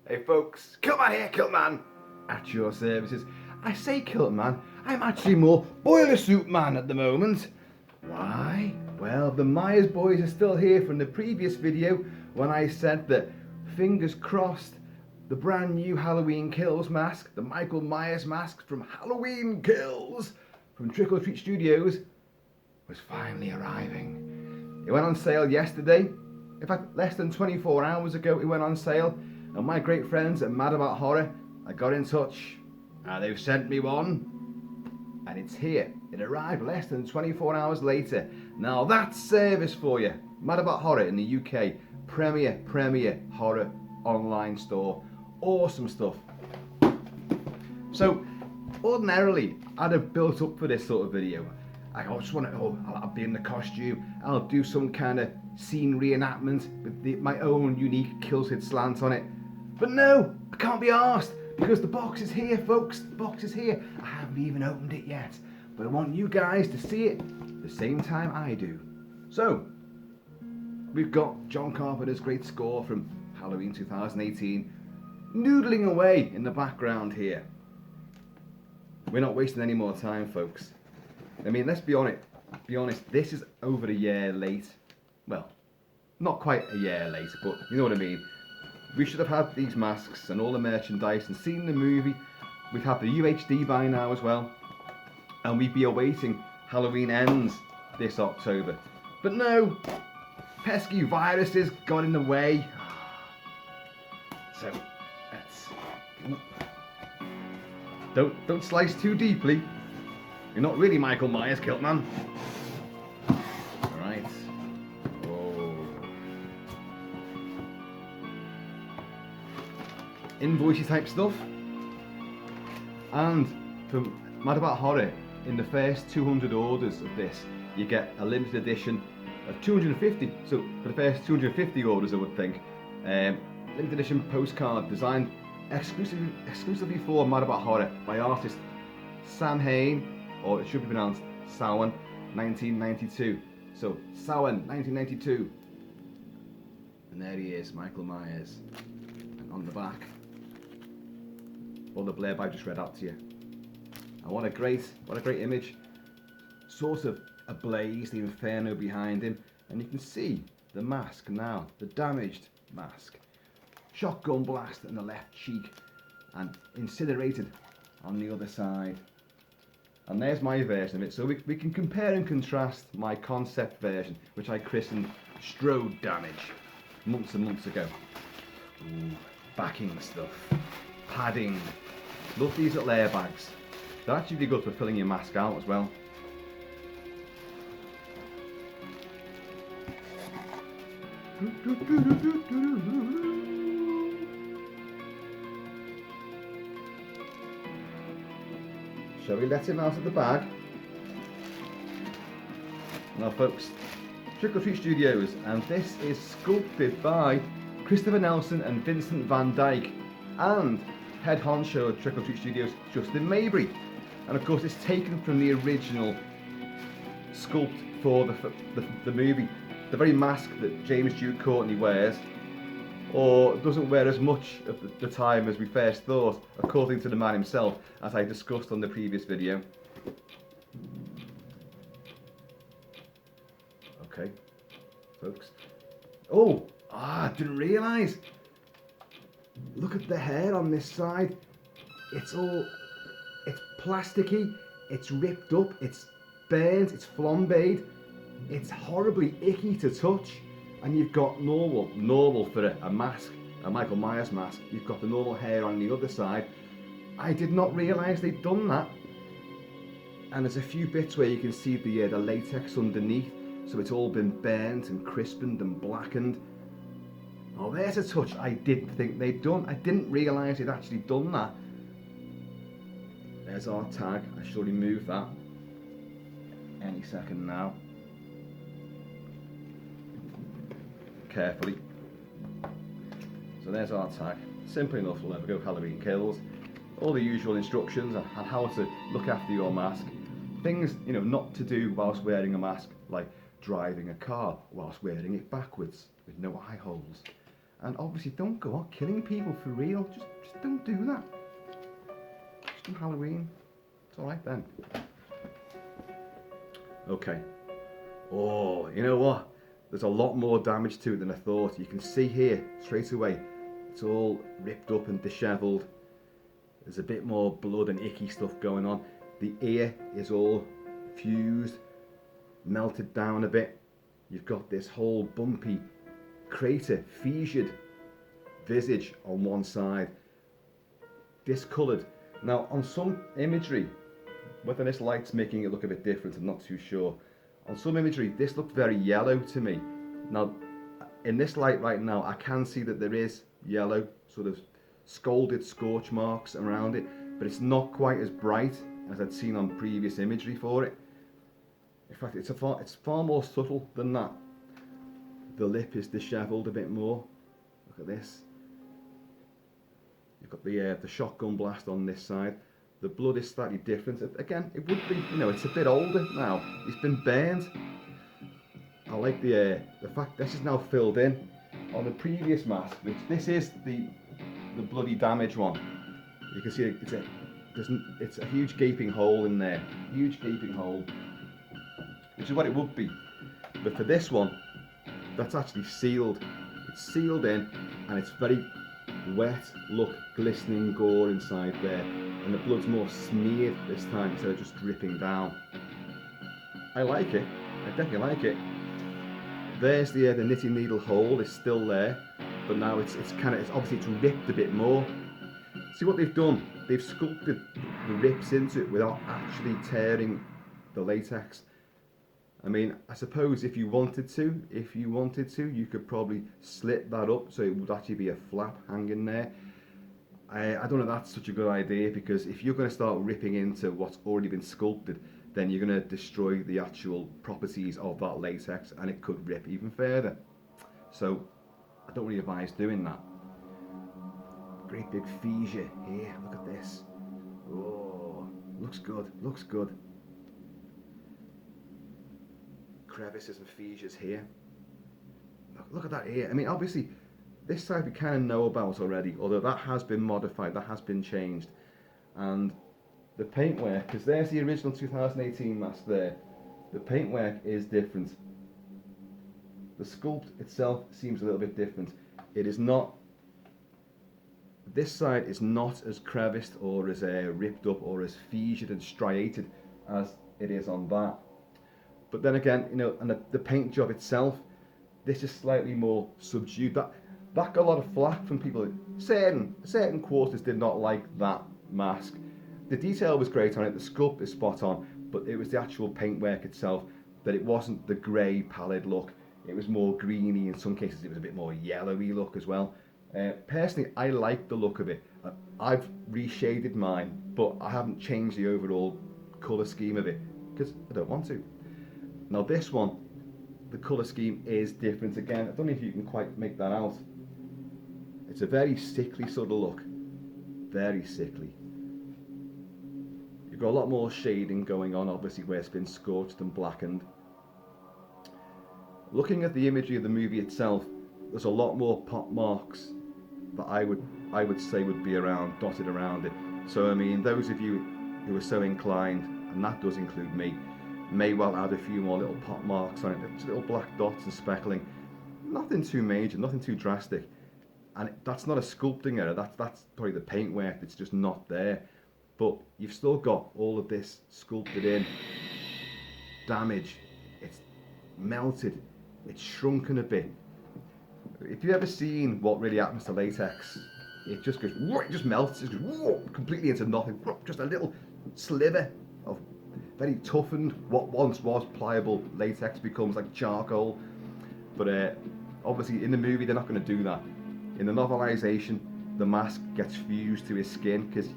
Hey folks, Kilt-Man here, Kilt-Man, at your services. I say Kilt-Man, I'm actually more boiler suit man at the moment. Why? Well, the Myers boys are still here from the previous video when I said that, fingers crossed, the brand new Halloween Kills mask, the Michael Myers mask from Halloween Kills from Trick or Treat Studios, was finally arriving. It went on sale yesterday. In fact, less than 24 hours ago it went on sale. And my great friends at Mad About Horror, I got in touch and they've sent me one. And it's here. It arrived less than 24 hours later. Now that's service for you. Mad About Horror in the UK. Premier horror online store. Awesome stuff. So, ordinarily, I'd have built up for this sort of video. I just want to, I'll be in the costume. I'll do some kind of scene reenactment with my own unique Kilt-Man slant on it. But no, I can't be arsed because the box is here, folks. The box is here. I haven't even opened it yet, but I want you guys to see it the same time I do. So, we've got John Carpenter's great score from Halloween 2018 noodling away in the background here. We're not wasting any more time, folks. I mean, let's be honest, this is over a year late. Well, not quite a year late, but you know what I mean. We should have had these masks and all the merchandise and seen the movie. We'd have the UHD by now as well. And we'd be awaiting Halloween Ends this October. But no, pesky viruses got in the way. So, let's... Don't slice too deeply. You're not really Michael Myers, Kilt-Man. Alright. Invoicey type stuff. And from Mad About Horror, in the first 200 orders of this, you get a limited edition of 250. So for the first 250 orders, I would think, limited edition postcard designed exclusively for Mad About Horror by artist Sam Hain, or it should be pronounced Samhain, 1992. So Samhain, 1992. And there he is, Michael Myers. And on the back, all the blurb I just read out to you. And what a great image. Sort of ablaze, the inferno behind him. And you can see the mask now, the damaged mask. Shotgun blast in the left cheek and incinerated on the other side. And there's my version of it. So we can compare and contrast my concept version, which I christened Strode Damage months and months ago. Ooh, backing stuff, padding. Love these little airbags. They're actually really good for filling your mask out as well. Shall we let him out of the bag? Now folks, Trick or Treat Studios, and this is sculpted by Christopher Nelson and Vincent Van Dyke, and head honcho of Trick or Treat Studios, Justin Mabry. And of course it's taken from the original sculpt for the movie, the very mask that James Jude Courtney wears, or doesn't wear as much of the time as we first thought, according to the man himself, as I discussed on the previous video. Okay, folks. Oh, I didn't realise. Look at the hair on this side. It's plasticky, it's ripped up, it's burnt, it's flambéed. It's horribly icky to touch. And you've got normal for a mask, a Michael Myers mask. You've got the normal hair on the other side. I did not realise they'd done that. And there's a few bits where you can see the latex underneath, so it's all been burnt and crispened and blackened. Oh, there's a touch I didn't think they'd done. I didn't realise they'd actually done that. There's our tag. I shall remove that any second now. Carefully. So there's our tag. Simple enough. There we go. Halloween Kills. All the usual instructions on how to look after your mask. Things, you know, not to do whilst wearing a mask, like driving a car whilst wearing it backwards with no eye holes. And obviously don't go out killing people for real. Just don't do that. Just on Halloween. It's alright then. Okay. Oh, you know what? There's a lot more damage to it than I thought. You can see here straight away. It's all ripped up and dishevelled. There's a bit more blood and icky stuff going on. The ear is all fused, melted down a bit. You've got this whole bumpy, crater, fissured visage on one side, discoloured. Now on some imagery, whether this light's making it look a bit different, I'm not too sure. On some imagery, this looked very yellow to me. Now, in this light right now, I can see that there is yellow, sort of scalded scorch marks around it, but it's not quite as bright as I'd seen on previous imagery for it. In fact, it's far more subtle than that. The lip is dishevelled a bit more. Look at this. You've got the shotgun blast on this side. The blood is slightly different. Again, it would be, you know, it's a bit older now. It's been burned. I like the fact this is now filled in. On the previous mask, which this is the bloody damage one, you can see it's a huge gaping hole in there. Huge gaping hole. Which is what it would be. But for this one, that's actually sealed. It's sealed in and it's very wet, look, glistening gore inside there, and the blood's more smeared this time instead of just dripping down. I like it. I definitely like it. There's the knitting needle hole is still there, but now it's obviously it's ripped a bit more. See what they've done? They've sculpted the rips into it without actually tearing the latex. I mean, I suppose if you wanted to, you could probably slit that up so it would actually be a flap hanging there. I don't know if that's such a good idea, because if you're going to start ripping into what's already been sculpted, then you're going to destroy the actual properties of that latex and it could rip even further. So I don't really advise doing that. Great big fissure here, look at this. Oh, looks good, looks good. Crevices and fissures here. Look at that here. I mean, obviously this side we kind of know about already, although that has been modified, that has been changed. And the paintwork, because there's the original 2018 mask there, the paintwork is different. The sculpt itself seems a little bit different. It is not, this side is not as creviced or as ripped up or as fissured and striated as it is on that. But then again, you know, and the paint job itself, this is slightly more subdued. That got a lot of flack from people. Certain quarters did not like that mask. The detail was great on it, the sculpt is spot on, but it was the actual paintwork itself, that it wasn't the grey pallid look. It was more greeny, in some cases it was a bit more yellowy look as well. Personally, I like the look of it. I've reshaded mine, but I haven't changed the overall colour scheme of it, because I don't want to. Now this one, the colour scheme is different again. I don't know if you can quite make that out. It's a very sickly sort of look. Very sickly. You've got a lot more shading going on, obviously, where it's been scorched and blackened. Looking at the imagery of the movie itself, there's a lot more pot marks that I would say would be dotted around it. So I mean, those of you who are so inclined, and that does include me, may well add a few more little pot marks on it, just little black dots and speckling. Nothing too major, nothing too drastic. And that's not a sculpting error, that's probably the paintwork that's just not there. But you've still got all of this sculpted in, damage, it's melted, it's shrunken a bit. If you've ever seen what really happens to latex, it just goes, it just melts, it just goes completely into nothing, just a little sliver of very toughened, what once was pliable latex becomes like charcoal. But obviously in the movie they're not going to do that. In the novelization, the mask gets fused to his skin, because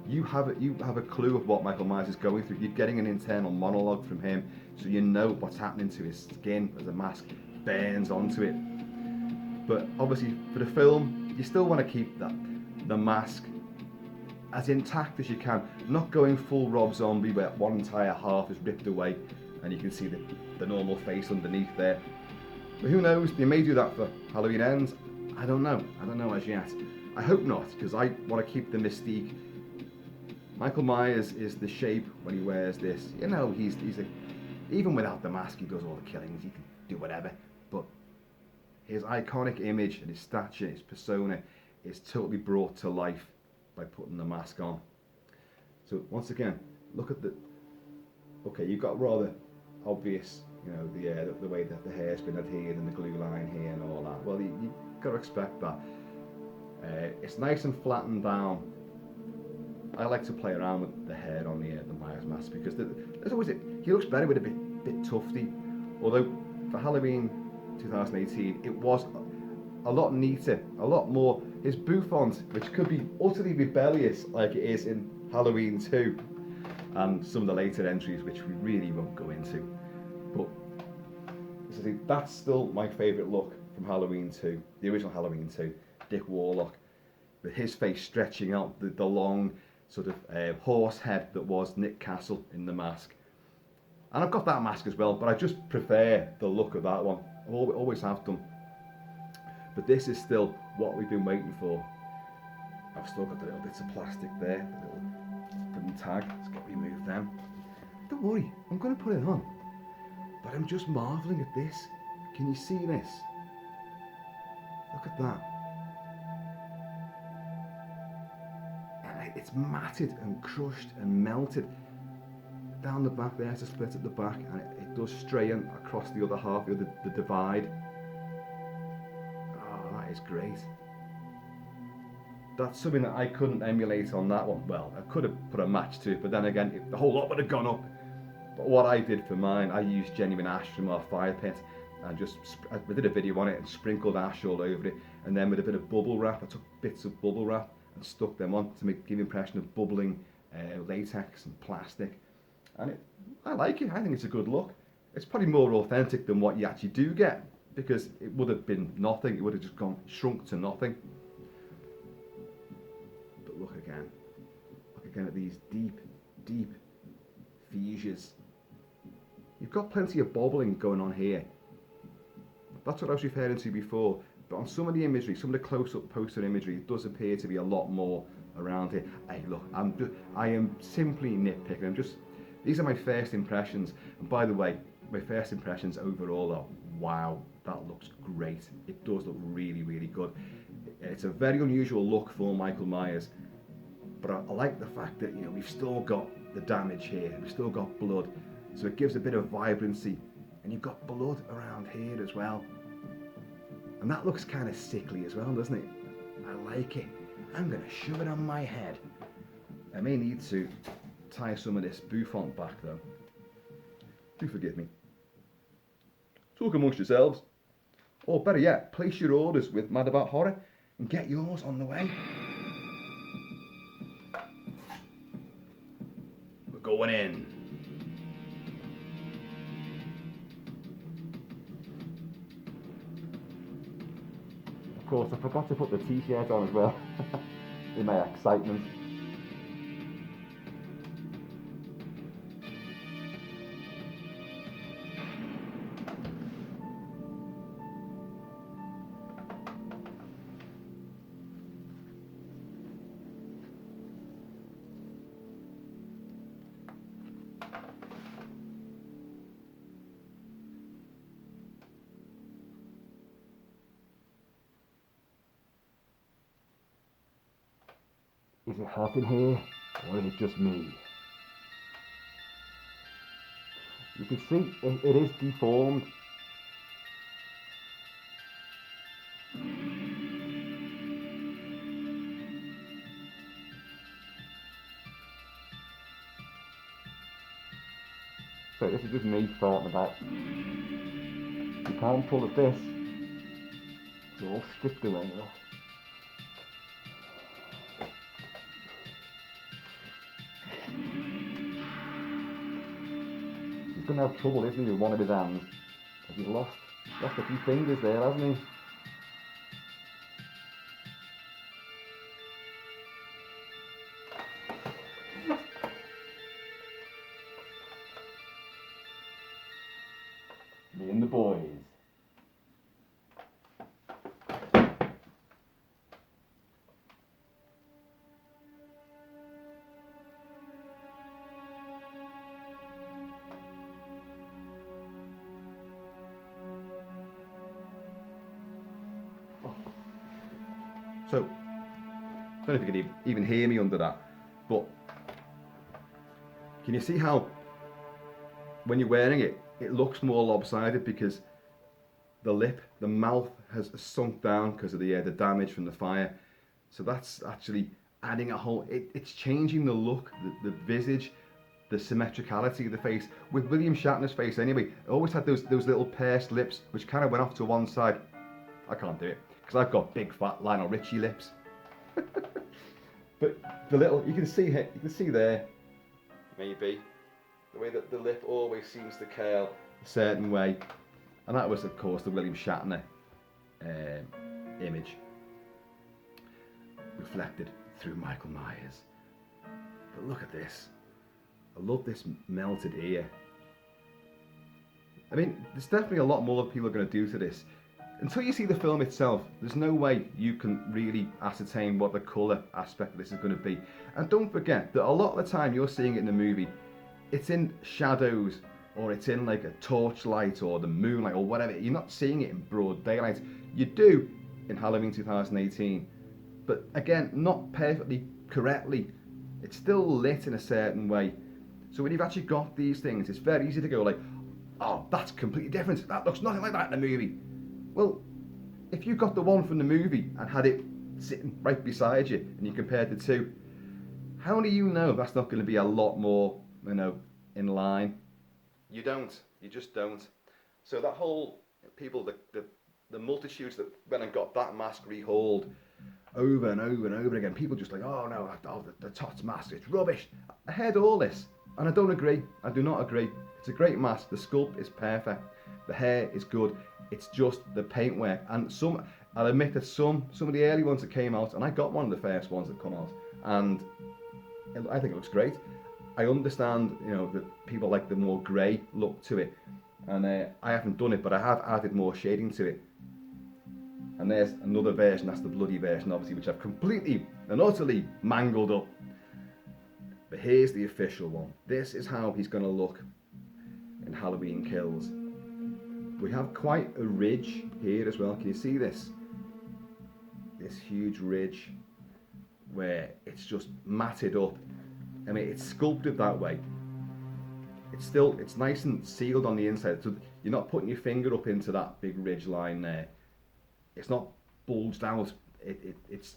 you have a clue of what Michael Myers is going through. You're getting an internal monologue from him, so you know what's happening to his skin as the mask burns onto it. But obviously for the film, you still want to keep the mask as intact as you can, not going full Rob Zombie where one entire half is ripped away and you can see the normal face underneath there. But who knows, they may do that for Halloween Ends. I don't know as yet. I hope not, because I want to keep the mystique. Michael Myers is the shape when he wears this. You know, he's even without the mask, he does all the killings, he can do whatever. But his iconic image and his stature, his persona, is totally brought to life by putting the mask on. So once again, look at the. Okay, you've got rather obvious, you know, the way that the hair's been adhered and the glue line here and all that. Well, you've got to expect that. It's nice and flattened down. I like to play around with the hair on the Myers mask because there's always he looks better with a bit tufty. Although for Halloween 2018, it was a lot neater, a lot more. His bouffant, which could be utterly rebellious like it is in Halloween 2, and some of the later entries, which we really won't go into. But that's still my favourite look from Halloween 2, the original Halloween 2, Dick Warlock, with his face stretching out the long sort of horse head that was Nick Castle in the mask. And I've got that mask as well, but I just prefer the look of that one. I always have done. But this is still what we've been waiting for. I've still got the little bits of plastic there, the little wooden tag. Let's get removed them. Don't worry, I'm going to put it on. But I'm just marvelling at this. Can you see this? Look at that. It's matted and crushed and melted. Down the back there's a split at the back, and it does strain across the other half, the divide. Oh, that is great. That's something that I couldn't emulate on that one. Well, I could have put a match to it, but then again, the whole lot would have gone up. But what I did for mine, I used genuine ash from our fire pit, and I did a video on it and sprinkled ash all over it, and then with a bit of bubble wrap, I took bits of bubble wrap and stuck them on to give the impression of bubbling latex and plastic. And I like it. I think it's a good look. It's probably more authentic than what you actually do get, because it would have been nothing. It would have just shrunk to nothing. But look again. Look again at these deep, deep fissures. You've got plenty of bobbling going on here. That's what I was referring to before. But on some of the imagery, some of the close-up poster imagery, it does appear to be a lot more around here. Hey, look, I am simply nitpicking. These are my first impressions. And by the way, my first impressions overall are, wow, that looks great. It does look really, really good. It's a very unusual look for Michael Myers. But I like the fact that, you know, we've still got the damage here. We've still got blood. So it gives a bit of vibrancy. And you've got blood around here as well. And that looks kind of sickly as well, doesn't it? I like it. I'm going to shove it on my head. I may need to tie some of this bouffant back though. Do forgive me. Talk amongst yourselves. Or better yet, place your orders with Mad About Horror and get yours on the way. We're going in. Of course, I forgot to put the t-shirt on as well, in my excitement. Is it hot in here, or is it just me? You can see it is deformed. So this is just me farting about. You can't pull at this. It's all stripped away now. He's going to have trouble, isn't he, with one of his hands? He's lost a few fingers there, hasn't he? Me and the boys. So, I don't know if you can even hear me under that, but can you see how when you're wearing it, it looks more lopsided because the mouth has sunk down because of the damage from the fire. So that's actually adding a whole, it's changing the look, the visage, the symmetricality of the face. With William Shatner's face anyway, it always had those little pursed lips which kind of went off to one side. I can't do it because I've got big fat Lionel Richie lips. But the little, you can see there, maybe, the way that the lip always seems to curl a certain way. And that was, of course, the William Shatner image reflected through Michael Myers. But look at this. I love this melted ear. I mean, there's definitely a lot more people are going to do to this. Until you see the film itself, there's no way you can really ascertain what the colour aspect of this is going to be. And don't forget that a lot of the time you're seeing it in the movie, it's in shadows, or it's in like a torchlight or the moonlight or whatever. You're not seeing it in broad daylight. You do in Halloween 2018, but again, not perfectly correctly. It's still lit in a certain way. So when you've actually got these things, it's very easy to go like, oh, that's completely different. That looks nothing like that in the movie. Well, if you got the one from the movie and had it sitting right beside you and you compared the two, how do you know that's not going to be a lot more, in line? You don't. You just don't. So that whole people, the multitudes that went and got that mask rehauled over and over and over again, people just like, oh no, the ToTS mask, it's rubbish. I heard all this and I don't agree. I do not agree. It's a great mask. The sculpt is perfect. The hair is good. It's just the paintwork. And I'll admit that some of the early ones that came out, and I got one of the first ones that come out, and I think it looks great. I understand, that people like the more grey look to it, and I haven't done it, but I have added more shading to it. And there's another version, that's the bloody version, obviously, which I've completely and utterly mangled up. But here's the official one. This is how he's going to look in Halloween Kills. We have quite a ridge here as well. Can you see this? This huge ridge where it's just matted up. I mean, it's sculpted that way. It's nice and sealed on the inside. So you're not putting your finger up into that big ridge line there. It's not bulged out.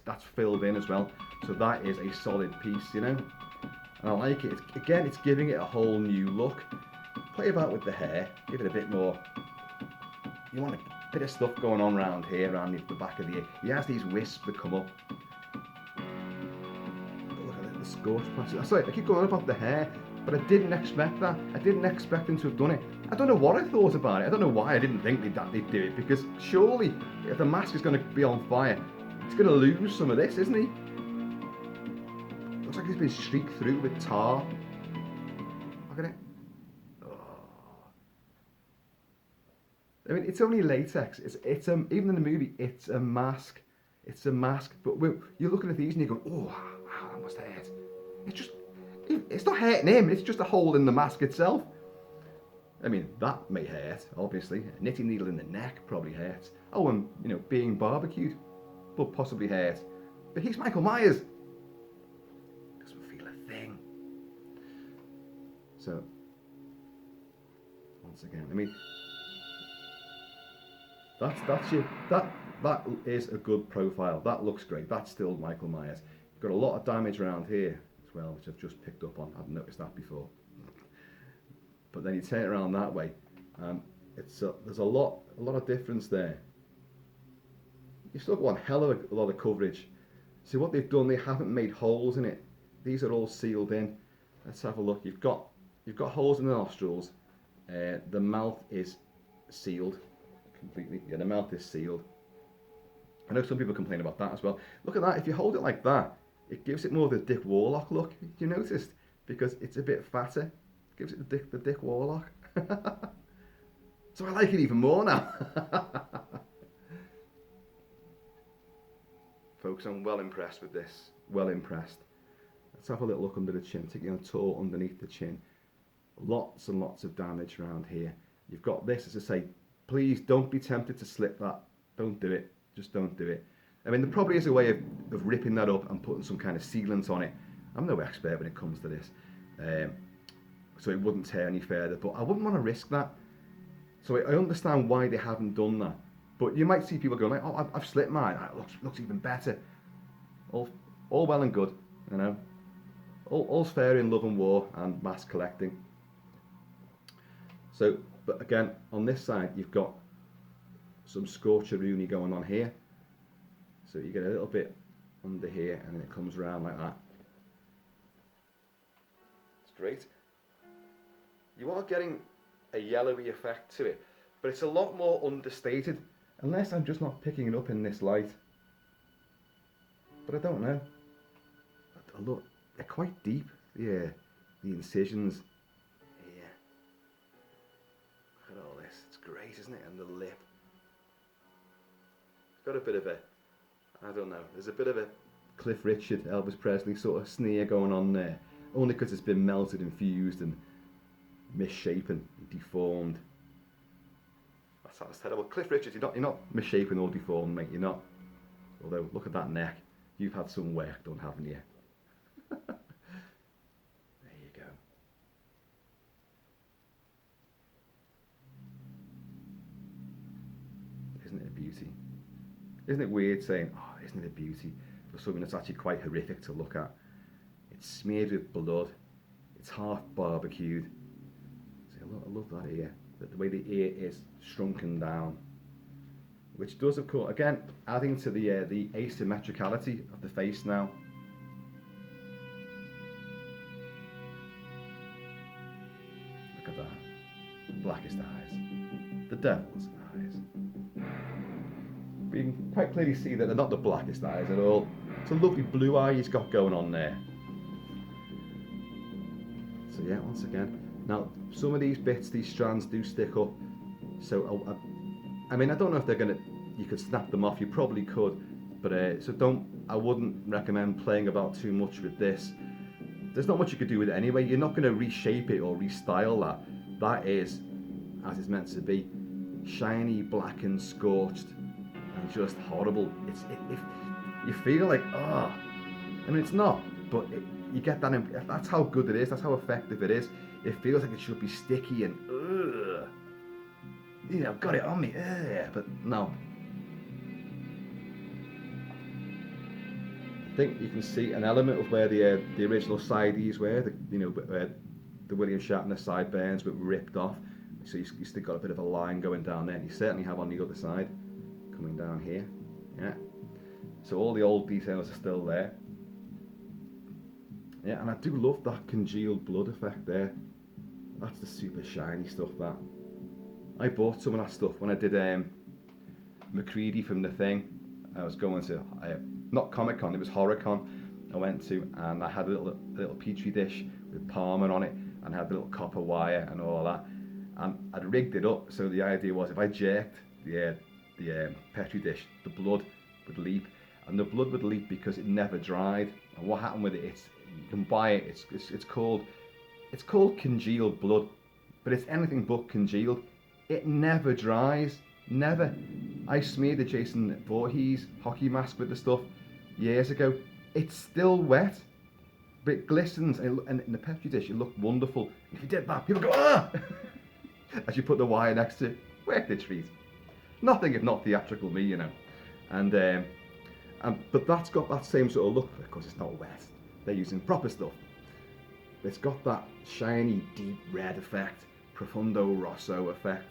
That's filled in as well. So that is a solid piece, And I like it. It's giving it a whole new look. Play about with the hair. Give it a bit more. You want a bit of stuff going on around here, around the back of the ear. He has these wisps that come up. Look at the scorched patches. Sorry, I keep going on about the hair, but I didn't expect that. I didn't expect him to have done it. I don't know what I thought about it. I don't know why I didn't think they'd do it, because surely if the mask is going to be on fire, it's going to lose some of this, isn't he? Looks like he's been streaked through with tar. Look at it. I mean, it's only latex. It's even in the movie, it's a mask. It's a mask. But you're looking at these and you go, oh, wow, that must hurt. It's not hurting him. It's just a hole in the mask itself. I mean, that may hurt, obviously. A knitting needle in the neck probably hurts. Oh, and being barbecued will possibly hurt. But he's Michael Myers. Doesn't feel a thing. So, once again, I mean, that is a good profile. That looks great. That's still Michael Myers. You've got a lot of damage around here as well, which I've just picked up on. I hadn't noticed that before. But then you turn it around that way, there's a lot of difference there. You've still got one hell of a lot of coverage. See what they've done? They haven't made holes in it. These are all sealed in. Let's have a look. You've got holes in the nostrils. The mouth is sealed completely. Yeah, the mouth is sealed. I know some people complain about that as well. Look at that. If you hold it like that, it gives it more of the Dick Warlock look. You noticed? Because it's a bit fatter. It gives it the Dick Warlock. So I like it even more now. Folks, I'm well impressed with this. Well impressed. Let's have a little look under the chin. Take your toe underneath the chin. Lots and lots of damage around here. You've got this, as I say, please don't be tempted to slip that. Don't do it. Just don't do it. I mean, there probably is a way of ripping that up and putting some kind of sealant on it. I'm no expert when it comes to this, so it wouldn't tear any further, but I wouldn't want to risk that. So I understand why they haven't done that, but you might see people going like, oh, I've slipped mine, it looks even better. All well and good, you know. All's fair in love and war and mass collecting. So, but again, on this side, you've got some scorcheroonie going on here. So you get a little bit under here and then it comes around like that. It's great. You are getting a yellowy effect to it, but it's a lot more understated, unless I'm just not picking it up in this light. But I don't know. Look, they're quite deep, the incisions here. Look at all this, it's great, isn't it? And the lip. It's got a bit of a, I don't know, there's a bit of a Cliff Richard, Elvis Presley sort of sneer going on there. Only because it's been melted and fused and misshapen, deformed. That sounds terrible. Cliff Richard, you're not misshapen or deformed, mate, you're not. Although, look at that neck. You've had some work done, haven't you? There you go. Isn't it a beauty? Isn't it weird saying, oh, isn't it a beauty, for something that's actually quite horrific to look at? It's smeared with blood. It's half barbecued. See, I love that ear. The way the ear is shrunken down. Which does, of course, again, adding to the asymmetricality of the face now. Look at that. Blackest eyes. The devil's eyes. But you can quite clearly see that they're not the blackest eyes at all. It's a lovely blue eye he's got going on there. So yeah, once again. Now, some of these bits, these strands do stick up. So, I mean, I don't know if they're gonna, you could snap them off, you probably could. But, so I wouldn't recommend playing about too much with this. There's not much you could do with it anyway. You're not gonna reshape it or restyle that. That is, as it's meant to be, shiny, blackened, scorched, and just horrible. If you feel like, I mean, it's not, but you get that, that's how good it is, that's how effective it is. It feels like it should be sticky and, you know, got it on me, but no. I think you can see an element of where the original sideys were, where the William Shatner sideburns were ripped off. So you still got a bit of a line going down there, and you certainly have on the other side, coming down here. Yeah. So all the old details are still there. Yeah, and I do love that congealed blood effect there. That's the super shiny stuff, that. I bought some of that stuff when I did McCready from The Thing. I was going to, not Comic Con, it was Horror Con I went to, and I had a little petri dish with Parma on it, and I had the little copper wire and all that. And I'd rigged it up, so the idea was if I jerked the petri dish, the blood would leap. And the blood would leap because it never dried. And what happened with it, you can buy it, it's called congealed blood, but it's anything but congealed. It never dries, never. I smeared the Jason Voorhees hockey mask with the stuff years ago. It's still wet, but it glistens, and in the petri dish it looked wonderful. And if you did that, people go, ah! As you put the wire next to it, work the treat. Nothing if not theatrical me, you know. But that's got that same sort of look, because it's not wet. They're using proper stuff. It's got that shiny, deep red effect, profundo rosso effect.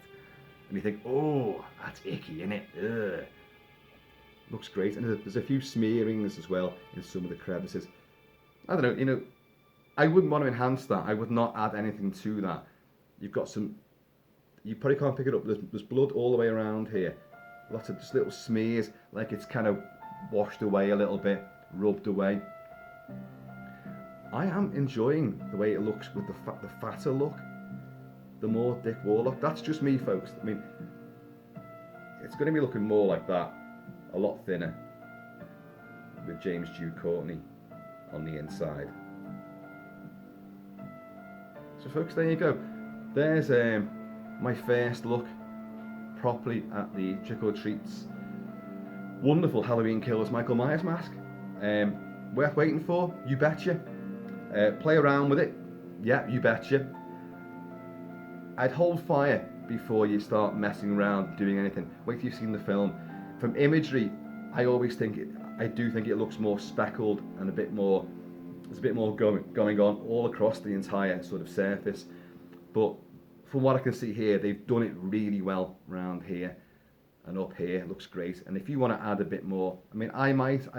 And you think, oh, that's icky, innit? Ugh. Looks great. And there's a few smearings as well in some of the crevices. I don't know, I wouldn't want to enhance that. I would not add anything to that. You've got some, you probably can't pick it up. There's blood all the way around here. Lots of just little smears, like it's kind of washed away a little bit, rubbed away. I am enjoying the way it looks with the fatter look, the more Dick Warlock. That's just me, folks. I mean, it's going to be looking more like that, a lot thinner, with James Jude Courtney on the inside. So folks, there you go. There's my first look properly at the Trick or Treats Wonderful Halloween Kills Michael Myers mask. Worth waiting for, you betcha. Play around with it, yeah, you betcha. I'd hold fire before you start messing around doing anything. Wait till you've seen the film. From imagery, I always think I do think it looks more speckled and there's a bit more going on all across the entire sort of surface. But from what I can see here, they've done it really well around here and up here. It looks great. And if you want to add a bit more, I mean, I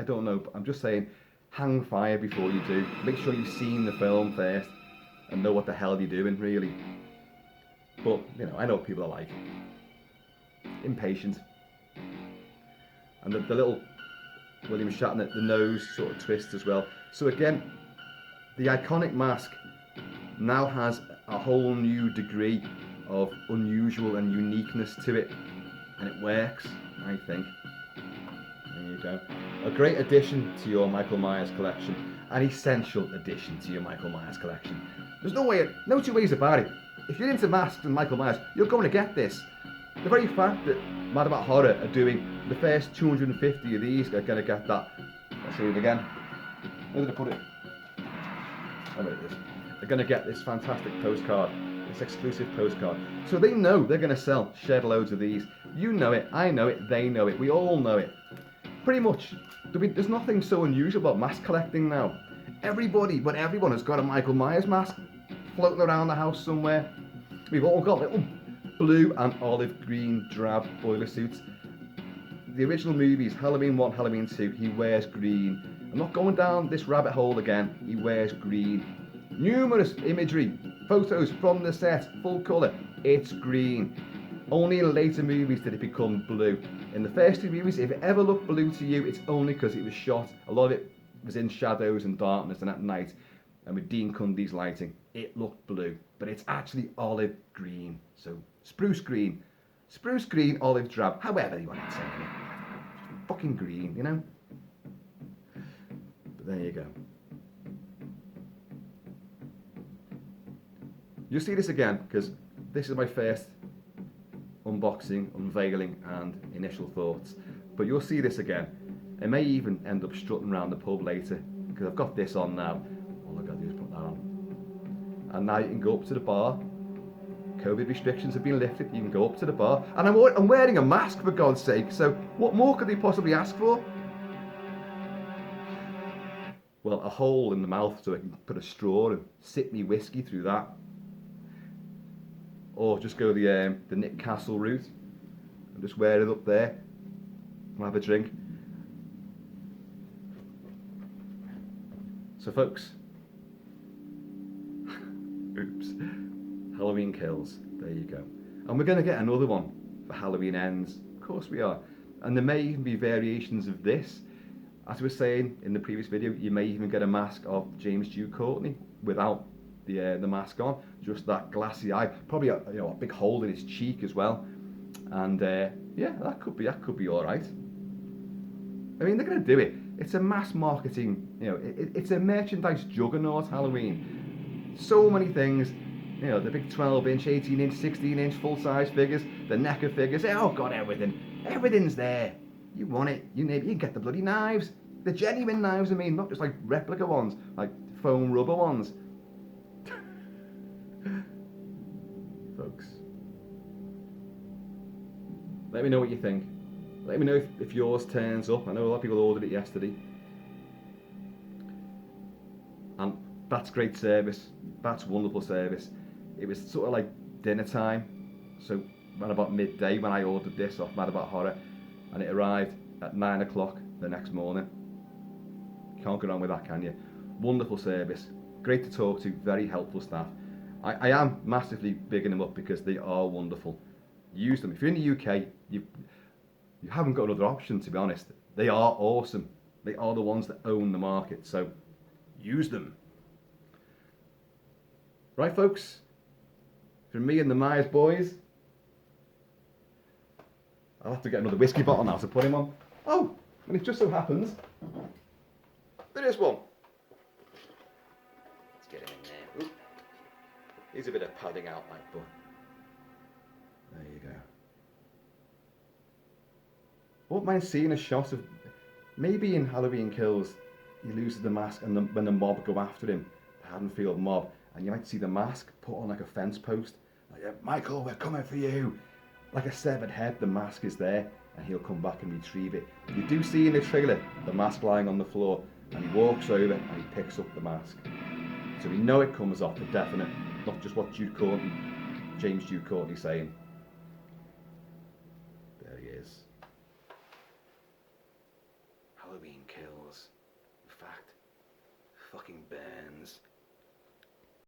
don't know, but I'm just saying, hang fire before you do. Make sure you've seen the film first and know what the hell you're doing, really. But, you know, I know what people are like. Impatient. And the little William Shatner, the nose sort of twist as well. So again, the iconic mask now has a whole new degree of unusual and uniqueness to it. And it works, I think. There you go. A great addition to your Michael Myers collection. An essential addition to your Michael Myers collection. There's no two ways about it. If you're into masks and Michael Myers, you're going to get this. The very fact that Mad About Horror are doing the first 250 of these are going to get that. Let's see it again. Where did I put it? Oh, there it is. They're going to get this fantastic postcard, this exclusive postcard. So they know they're going to sell shed loads of these. You know it, I know it, they know it, we all know it. Pretty much, there's nothing so unusual about mask collecting now. Everyone has got a Michael Myers mask floating around the house somewhere. We've all got little blue and olive green drab boiler suits. The original movies, Halloween 1, Halloween 2, he wears green. I'm not going down this rabbit hole again, he wears green. Numerous imagery, photos from the set, full colour, it's green. Only in later movies did it become blue. In the first two movies, if it ever looked blue to you, it's only because it was shot. A lot of it was in shadows and darkness and at night. And with Dean Cundy's lighting, it looked blue. But it's actually olive green. So spruce green, olive drab, however you want to say it. Fucking green, you know? But there you go. You'll see this again, because this is my first unboxing, unveiling, and initial thoughts. But you'll see this again. I may even end up strutting around the pub later, because I've got this on now. All I've got to do is put that on. And now you can go up to the bar. COVID restrictions have been lifted, you can go up to the bar. And I'm wearing a mask, for God's sake, so what more could they possibly ask for? Well, a hole in the mouth so I can put a straw and sip me whiskey through that. Or just go the Nick Castle route and just wear it up there and have a drink. So folks, oops, Halloween Kills, there you go. And we're going to get another one for Halloween Ends, of course we are. And there may even be variations of this. As we were saying in the previous video, you may even get a mask of James Jude Courtney without the mask on, just that glassy eye, probably a big hole in his cheek as well, and yeah, that could be all right. I mean, they're going to do it. It's a mass marketing, it's a merchandise juggernaut, Halloween. So many things, the big 12-inch, 18-inch, 16-inch full-size figures, the NECA figures. Oh God, everything's there. You want it, you need it. You can get the bloody knives, the genuine knives. I mean, not just like replica ones, like foam rubber ones. Folks, let me know what you think. Let me know if yours turns up. I know a lot of people ordered it yesterday, and that's great service. That's wonderful service. It was sort of like dinner time, so around about midday when I ordered this off Mad About Horror, and it arrived at 9 o'clock the next morning. Can't go wrong with that, can you? Wonderful service, great to talk to, very helpful staff. I am massively bigging them up because they are wonderful. Use them. If you're in the UK, you haven't got another option, to be honest. They are awesome. They are the ones that own the market, so use them. Right, folks? From me and the Myers boys, I'll have to get another whiskey bottle now to put him on. Oh, and it just so happens, there is one. Let's get him in there. Ooh. Here's a bit of padding out, but there you go. wouldn't mind seeing a shot of, maybe in Halloween Kills, he loses the mask and when the mob go after him, the Haddonfield mob, and you might see the mask put on like a fence post. Like, yeah, Michael, we're coming for you. Like a severed head, the mask is there, and he'll come back and retrieve it. You do see in the trailer the mask lying on the floor, and he walks over and he picks up the mask. So we know it comes off for definite, not just what James Jude Courtney saying. There he is. Halloween Kills. In fact, fucking burns.